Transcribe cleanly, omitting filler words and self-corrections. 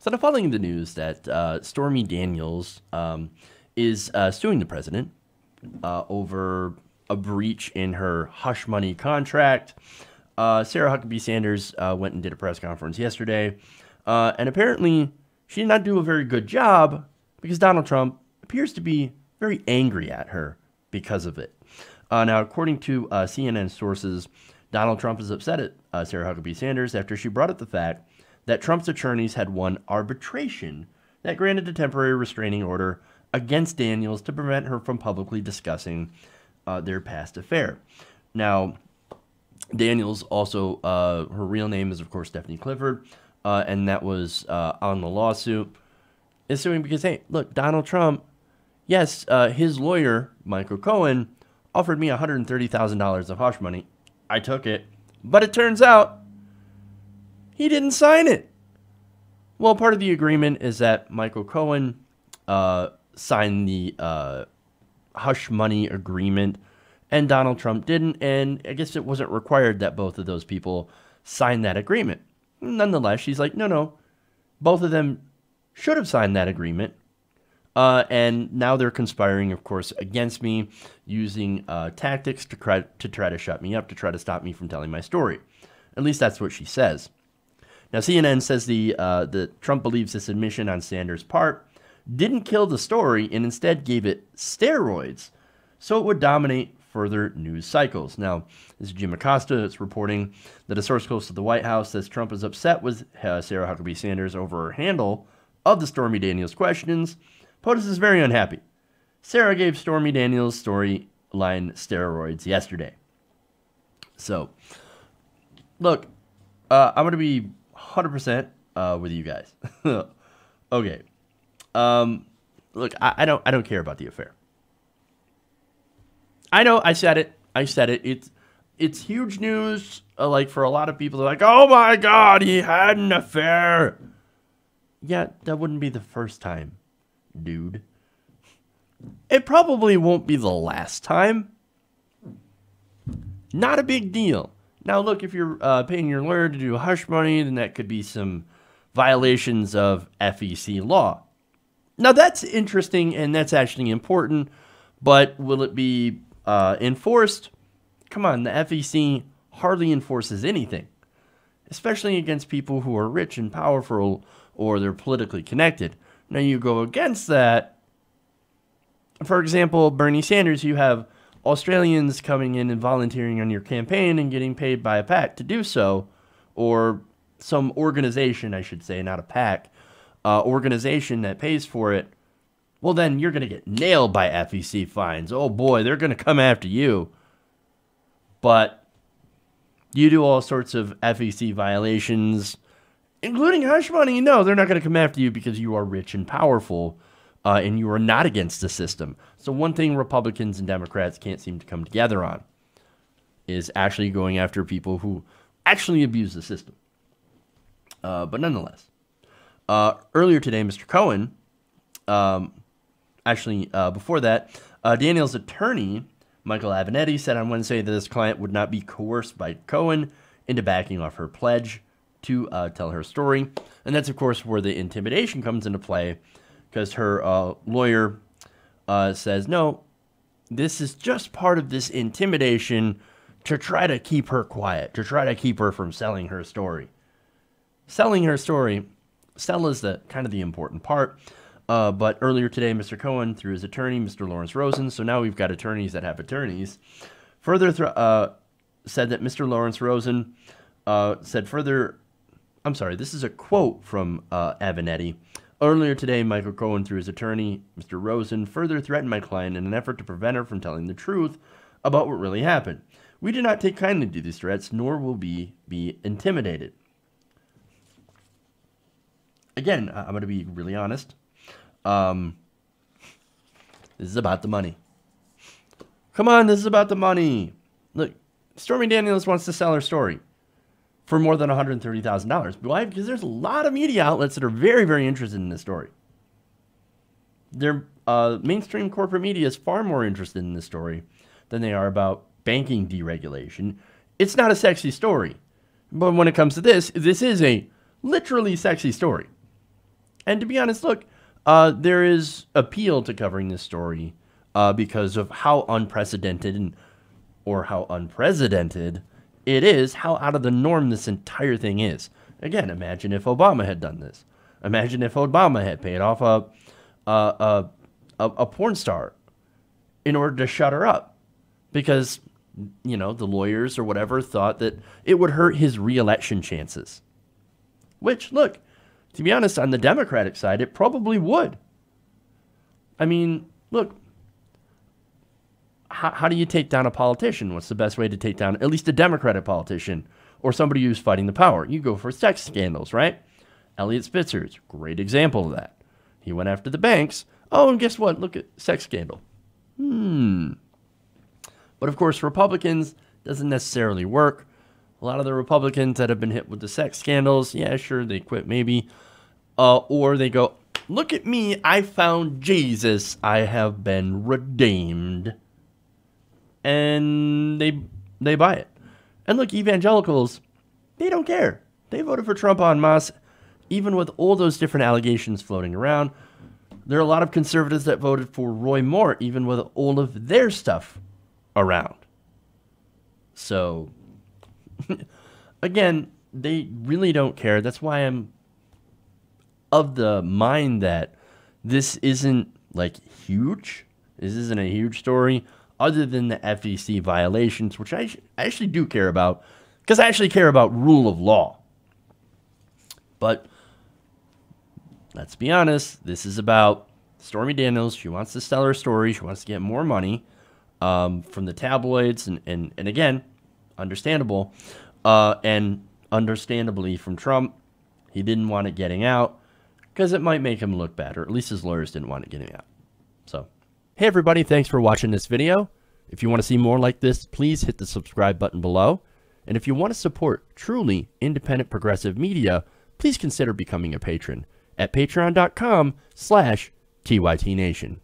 So now following the news that Stormy Daniels is suing the president over a breach in her hush money contract, Sarah Huckabee Sanders went and did a press conference yesterday, and apparently she did not do a very good job because Donald Trump appears to be very angry at her because of it. Now, according to CNN sources, Donald Trump is upset at Sarah Huckabee Sanders after she brought up the fact that Trump's attorneys had won arbitration that granted a temporary restraining order against Daniels to prevent her from publicly discussing their past affair. Now, Daniels also, her real name is, of course, Stephanie Clifford, and that was on the lawsuit, is suing because, hey, look, Donald Trump, yes, his lawyer, Michael Cohen, offered me $130,000 of hush money. I took it, but it turns out he didn't sign it. Well, part of the agreement is that Michael Cohen signed the hush money agreement, and Donald Trump didn't, and I guess it wasn't required that both of those people sign that agreement. Nonetheless, she's like, no, both of them should have signed that agreement, and now they're conspiring, of course, against me, using tactics to try to shut me up, to try to stop me from telling my story. At least that's what she says. Now, CNN says the Trump believes this admission on Sanders' part didn't kill the story and instead gave it steroids so it would dominate further news cycles. Now, this is Jim Acosta. It's reporting that a source close to the White House says Trump is upset with Sarah Huckabee Sanders over her handle of the Stormy Daniels questions. POTUS is very unhappy. Sarah gave Stormy Daniels' storyline steroids yesterday. So, look, I'm going to be 100% with you guys. Okay. Look, I don't care about the affair. I know, I said it. It's huge news. Like, for a lot of people, they're like, oh my God, he had an affair. Yeah, that wouldn't be the first time, dude. It probably won't be the last time. Not a big deal. Now, look, if you're paying your lawyer to do hush money, then that could be some violations of FEC law. Now, that's interesting, and that's actually important, but will it be enforced? Come on, the FEC hardly enforces anything, especially against people who are rich and powerful or they're politically connected. Now, you go against that. For example, Bernie Sanders, you have Australians coming in and volunteering on your campaign and getting paid by a PAC to do so, or some organization, I should say, not a PAC, organization that pays for it. Well, then you're going to get nailed by FEC fines. Oh boy, they're going to come after you. But you do all sorts of FEC violations, including hush money. No, they're not going to come after you because you are rich and powerful. And you are not against the system. So one thing Republicans and Democrats can't seem to come together on is actually going after people who actually abuse the system. But nonetheless, earlier today, Mr. Cohen, before that, Daniels' attorney, Michael Avenatti, said on Wednesday that his client would not be coerced by Cohen into backing off her pledge to tell her story. And that's, of course, where the intimidation comes into play, because her lawyer says, no, this is just part of this intimidation to try to keep her quiet, to try to keep her from selling her story. Selling her story, sell is the kind of the important part. But earlier today, Mr. Cohen, through his attorney, Mr. Lawrence Rosen, so now we've got attorneys that have attorneys, further said that Mr. Lawrence Rosen said further, I'm sorry, this is a quote from Avenatti. Earlier today, Michael Cohen, through his attorney, Mr. Rosen, further threatened my client in an effort to prevent her from telling the truth about what really happened. We do not take kindly to these threats, nor will we be intimidated. Again, I'm going to be really honest. This is about the money. Come on, this is about the money. Look, Stormy Daniels wants to sell her story for more than $130,000. Why? Because there's a lot of media outlets that are very, very interested in this story. Their mainstream corporate media is far more interested in this story than they are about banking deregulation. It's not a sexy story. But when it comes to this is a literally sexy story. And to be honest, look, there is appeal to covering this story because of how unprecedented or how unprecedented it is, how out of the norm this entire thing is. Again, imagine if Obama had done this. Imagine if Obama had paid off a porn star in order to shut her up because, you know, the lawyers or whatever thought that it would hurt his re-election chances. Which, look, to be honest, on the Democratic side, it probably would. I mean, look, how do you take down a politician? What's the best way to take down at least a Democratic politician or somebody who's fighting the power? You go for sex scandals, right? Elliot Spitzer's great example of that. He went after the banks. Oh, and guess what? Look at sex scandal. But of course, Republicans doesn't necessarily work. A lot of the Republicans that have been hit with the sex scandals, yeah, sure, they quit maybe. Or they go, look at me, I found Jesus. I have been redeemed. And they buy it. And look, evangelicals, they don't care. They voted for Trump en masse, even with all those different allegations floating around. There are a lot of conservatives that voted for Roy Moore, even with all of their stuff around. So, again, they really don't care. That's why I'm of the mind that this isn't, like, huge. This isn't a huge story, other than the FEC violations, which I actually do care about, because I actually care about rule of law. But let's be honest, this is about Stormy Daniels. She wants to sell her story. She wants to get more money from the tabloids. And again, understandable. And understandably from Trump, he didn't want it getting out because it might make him look bad, or at least his lawyers didn't want it getting out. So, hey everybody, thanks for watching this video. If you want to see more like this, please hit the subscribe button below. And if you want to support truly independent progressive media, please consider becoming a patron at patreon.com/TYTNation.